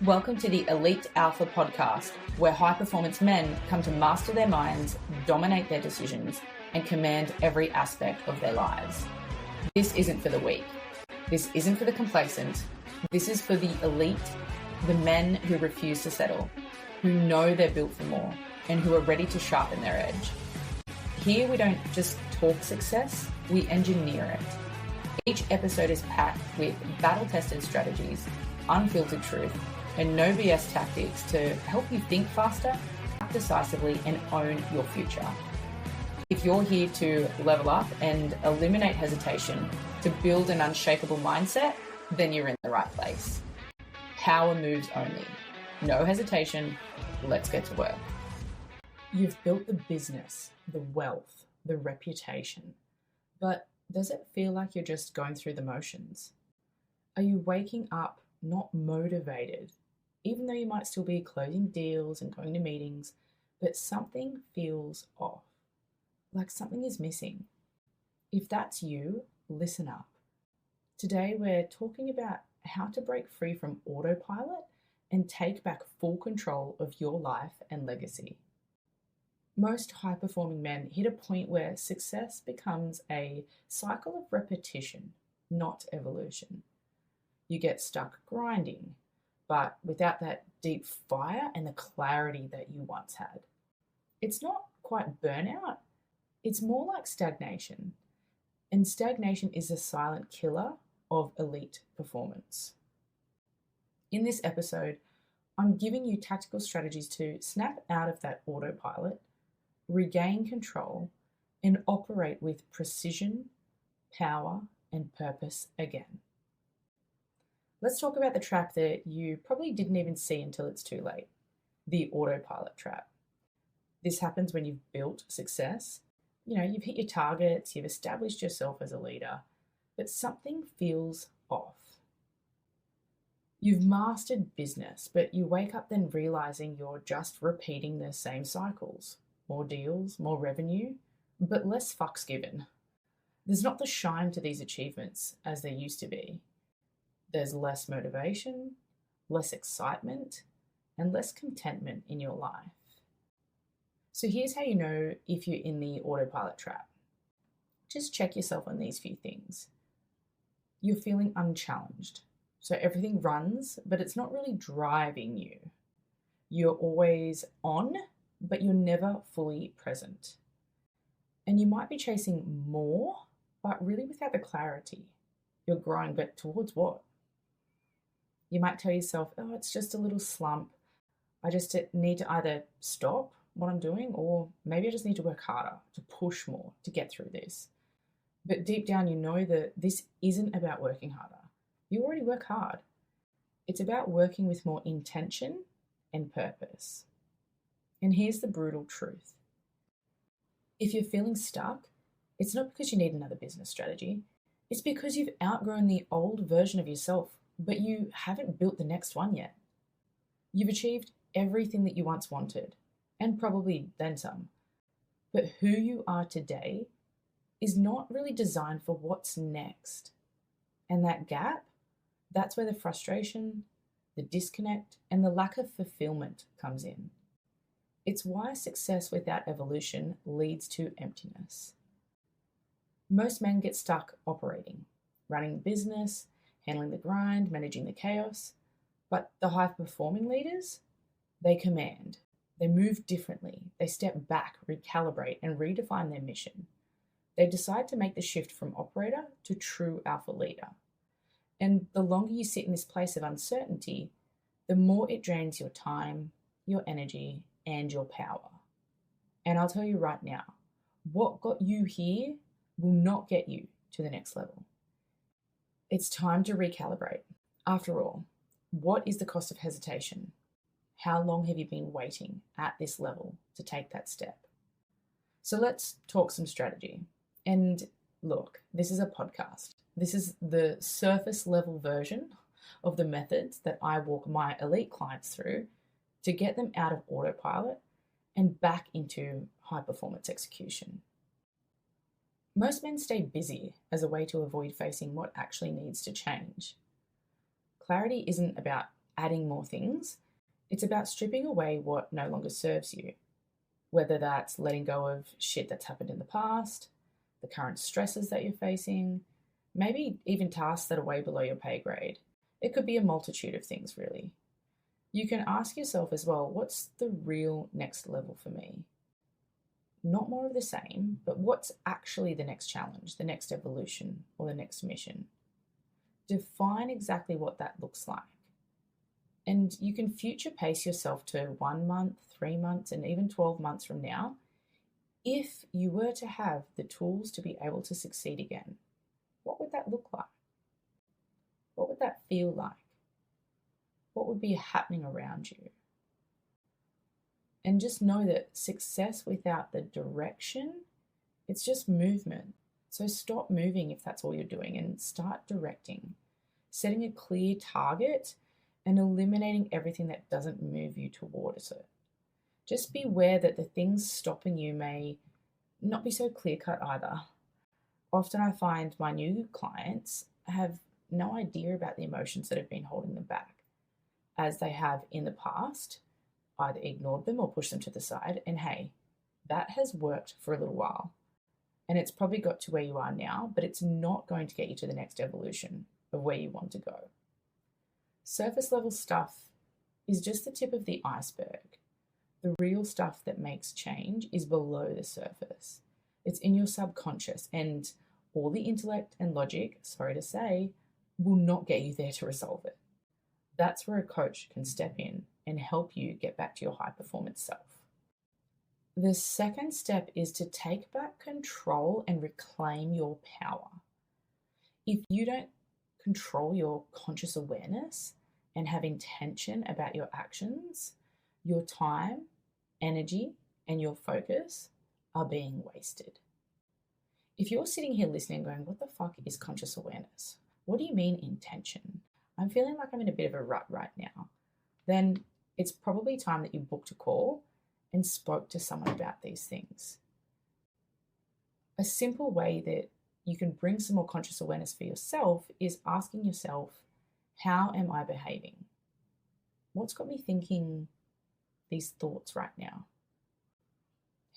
Welcome to the Elite Alpha podcast, where high-performance men come to master their minds, dominate their decisions, and command every aspect of their lives. This isn't for the weak. This isn't for the complacent. This is for the elite, the men who refuse to settle, who know they're built for more, and who are ready to sharpen their edge. Here we don't just talk success, we engineer it. Each episode is packed with battle-tested strategies, unfiltered truth, and no BS tactics to help you think faster, act decisively, and own your future. If you're here to level up and eliminate hesitation to build an unshakable mindset, then you're in the right place. Power moves only. No hesitation. Let's get to work. You've built the business, the wealth, the reputation. But does it feel like you're just going through the motions? Are you waking up not motivated, even though you might still be closing deals and going to meetings, but something feels off, like something is missing? If that's you, listen up. Today we're talking about how to break free from autopilot and take back full control of your life and legacy. Most high-performing men hit a point where success becomes a cycle of repetition, not evolution. You get stuck grinding, but without that deep fire and the clarity that you once had. It's not quite burnout, it's more like stagnation. And stagnation is a silent killer of elite performance. In this episode, I'm giving you tactical strategies to snap out of that autopilot, regain control, and operate with precision, power, and purpose again. Let's talk about the trap that you probably didn't even see until it's too late, the autopilot trap. This happens when you've built success. You've hit your targets, you've established yourself as a leader, but something feels off. You've mastered business, but you wake up then realizing you're just repeating the same cycles. More deals, more revenue, but less fucks given. There's not the shine to these achievements as there used to be. There's less motivation, less excitement, and less contentment in your life. So here's how you know if you're in the autopilot trap. Just check yourself on these few things. You're feeling unchallenged. So everything runs, but it's not really driving you. You're always on, but you're never fully present. And you might be chasing more, but really without the clarity. You're growing, but towards what? You might tell yourself, oh, it's just a little slump. I just need to either stop what I'm doing, or maybe I just need to work harder, to push more, to get through this. But deep down, you know that this isn't about working harder. You already work hard. It's about working with more intention and purpose. And here's the brutal truth. If you're feeling stuck, it's not because you need another business strategy. It's because you've outgrown the old version of yourself, but you haven't built the next one yet. You've achieved everything that you once wanted, and probably then some. But who you are today is not really designed for what's next. And that gap, that's where the frustration, the disconnect, and the lack of fulfillment comes in. It's why success without evolution leads to emptiness. Most men get stuck operating, running the business, handling the grind, managing the chaos. But the high-performing leaders, they command. They move differently. They step back, recalibrate, and redefine their mission. They decide to make the shift from operator to true alpha leader. And the longer you sit in this place of uncertainty, the more it drains your time, your energy, and your power. And I'll tell you right now, what got you here will not get you to the next level. It's time to recalibrate. After all, what is the cost of hesitation? How long have you been waiting at this level to take that step? So let's talk some strategy. And look, this is a podcast. This is the surface level version of the methods that I walk my elite clients through to get them out of autopilot and back into high performance execution. Most men stay busy as a way to avoid facing what actually needs to change. Clarity isn't about adding more things. It's about stripping away what no longer serves you, whether that's letting go of shit that's happened in the past, the current stresses that you're facing, maybe even tasks that are way below your pay grade. It could be a multitude of things, really. You can ask yourself as well, what's the real next level for me? Not more of the same, but what's actually the next challenge, the next evolution, or the next mission? Define exactly what that looks like. And you can future pace yourself to 1 month, 3 months, and even 12 months from now if you were to have the tools to be able to succeed again. What would that look like? What would that feel like? What would be happening around you? And just know that success without the direction, it's just movement. So stop moving if that's all you're doing and start directing, setting a clear target and eliminating everything that doesn't move you towards it. Just be aware that the things stopping you may not be so clear-cut either. Often I find my new clients have no idea about the emotions that have been holding them back, as they have in the past either ignored them or pushed them to the side. And hey, that has worked for a little while. And it's probably got to where you are now, but it's not going to get you to the next evolution of where you want to go. Surface level stuff is just the tip of the iceberg. The real stuff that makes change is below the surface. It's in your subconscious, and all the intellect and logic, sorry to say, will not get you there to resolve it. That's where a coach can step in and help you get back to your high performance self. The second step is to take back control and reclaim your power. If you don't control your conscious awareness and have intention about your actions, your time, energy, and your focus are being wasted. If you're sitting here listening going, what the fuck is conscious awareness? What do you mean intention? I'm feeling like I'm in a bit of a rut right now. Then it's probably time that you booked a call and spoke to someone about these things. A simple way that you can bring some more conscious awareness for yourself is asking yourself, how am I behaving? What's got me thinking these thoughts right now?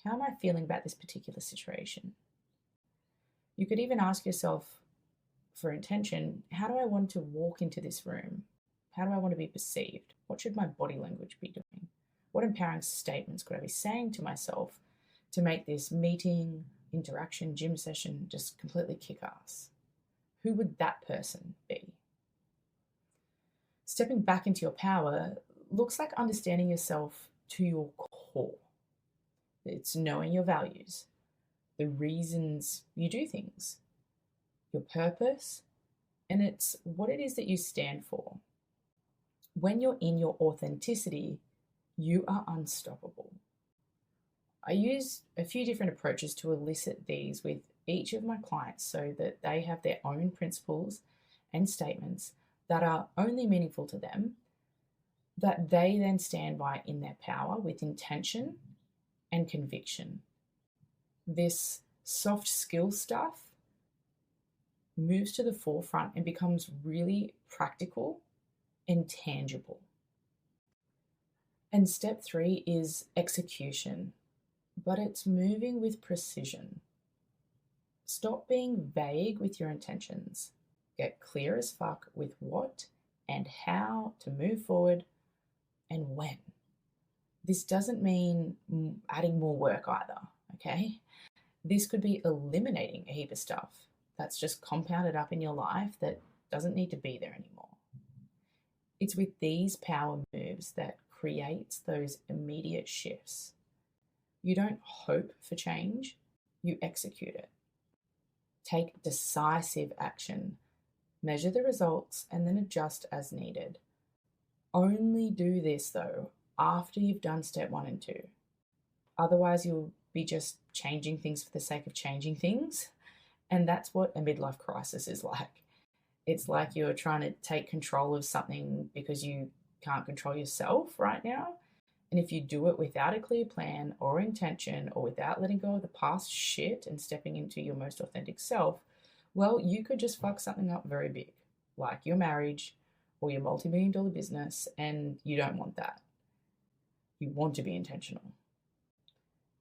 How am I feeling about this particular situation? You could even ask yourself for intention, how do I want to walk into this room? How do I want to be perceived? What should my body language be doing? What empowering statements could I be saying to myself to make this meeting, interaction, gym session just completely kick ass? Who would that person be? Stepping back into your power looks like understanding yourself to your core. It's knowing your values, the reasons you do things, your purpose, and it's what it is that you stand for. When you're in your authenticity, you are unstoppable. I use a few different approaches to elicit these with each of my clients so that they have their own principles and statements that are only meaningful to them, that they then stand by in their power with intention and conviction. This soft skill stuff moves to the forefront and becomes really practical and tangible. And step 3 is execution, but it's moving with precision. Stop being vague with your intentions. Get clear as fuck with what and how to move forward and when. This doesn't mean adding more work either, okay? This could be eliminating a heap of stuff that's just compounded up in your life that doesn't need to be there anymore. It's with these power moves that creates those immediate shifts. You don't hope for change, you execute it. Take decisive action, measure the results, and then adjust as needed. Only do this though after you've done step 1 and 2. Otherwise, you'll be just changing things for the sake of changing things. And that's what a midlife crisis is like. It's like you're trying to take control of something because you can't control yourself right now. And if you do it without a clear plan or intention, or without letting go of the past shit and stepping into your most authentic self, well, you could just fuck something up very big, like your marriage or your multi-million-dollar business, and you don't want that. You want to be intentional.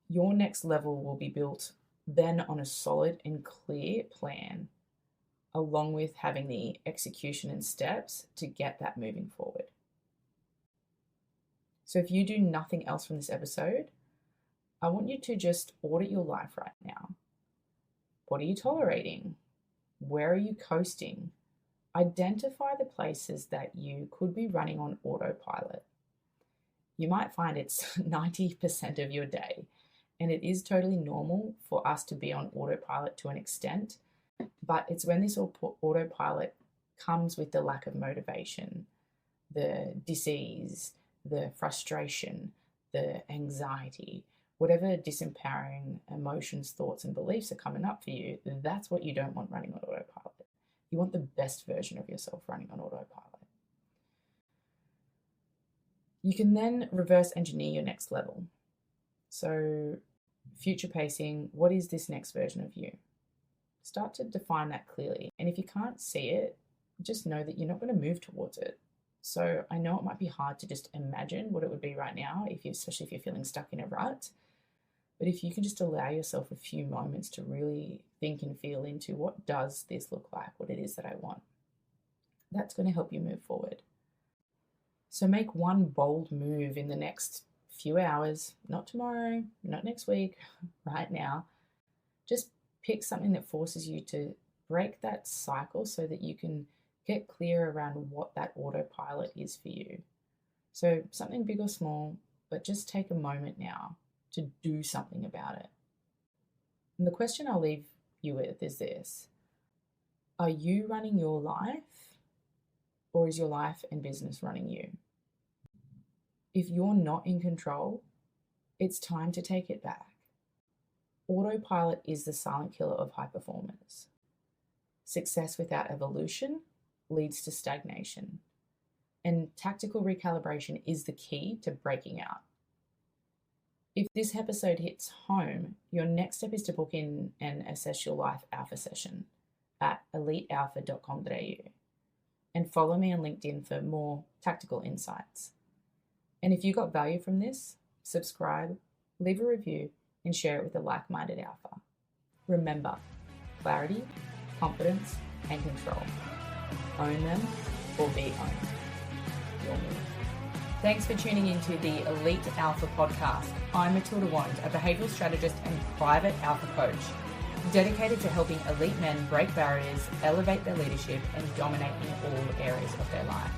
Your next level will be built then on a solid and clear plan, along with having the execution and steps to get that moving forward. So if you do nothing else from this episode, I want you to just audit your life right now. What are you tolerating? Where are you coasting? Identify the places that you could be running on autopilot. You might find it's 90% of your day, and it is totally normal for us to be on autopilot to an extent, but it's when this autopilot comes with the lack of motivation, the disease, the frustration, the anxiety, whatever disempowering emotions, thoughts, and beliefs are coming up for you, that's what you don't want running on autopilot. You want the best version of yourself running on autopilot. You can then reverse engineer your next level. So, future pacing, what is this next version of you? Start to define that clearly. And if you can't see it, just know that you're not going to move towards it. So I know it might be hard to just imagine what it would be right now, especially if you're feeling stuck in a rut. But if you can just allow yourself a few moments to really think and feel into what does this look like, what it is that I want, that's going to help you move forward. So make one bold move in the next few hours, not tomorrow, not next week, right now. Just pick something that forces you to break that cycle so that you can get clear around what that autopilot is for you. So something big or small, but just take a moment now to do something about it. And the question I'll leave you with is this: are you running your life, or is your life and business running you? If you're not in control, it's time to take it back. Autopilot is the silent killer of high performers. Success without evolution leads to stagnation. And tactical recalibration is the key to breaking out. If this episode hits home, your next step is to book in and assess your life alpha session at elitealpha.com.au and follow me on LinkedIn for more tactical insights. And if you got value from this, subscribe, leave a review, and share it with a like-minded alpha. Remember, clarity, confidence, and control. Own them or be owned. Your move. Thanks for tuning into the Elite Alpha podcast. I'm Matilda Wand, a behavioral strategist and private alpha coach, dedicated to helping elite men break barriers, elevate their leadership, and dominate in all areas of their life.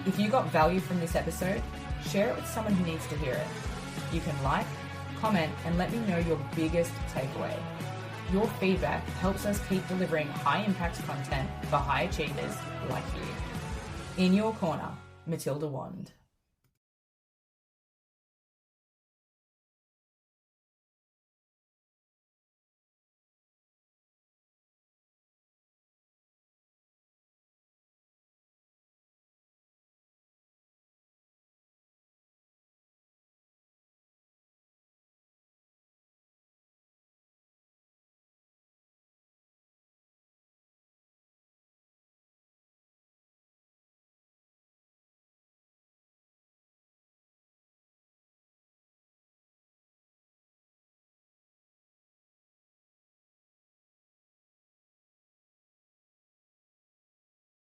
If you got value from this episode, share it with someone who needs to hear it. You can like, comment, and let me know your biggest takeaway. Your feedback helps us keep delivering high-impact content for high achievers like you. In your corner, Matilda Wand.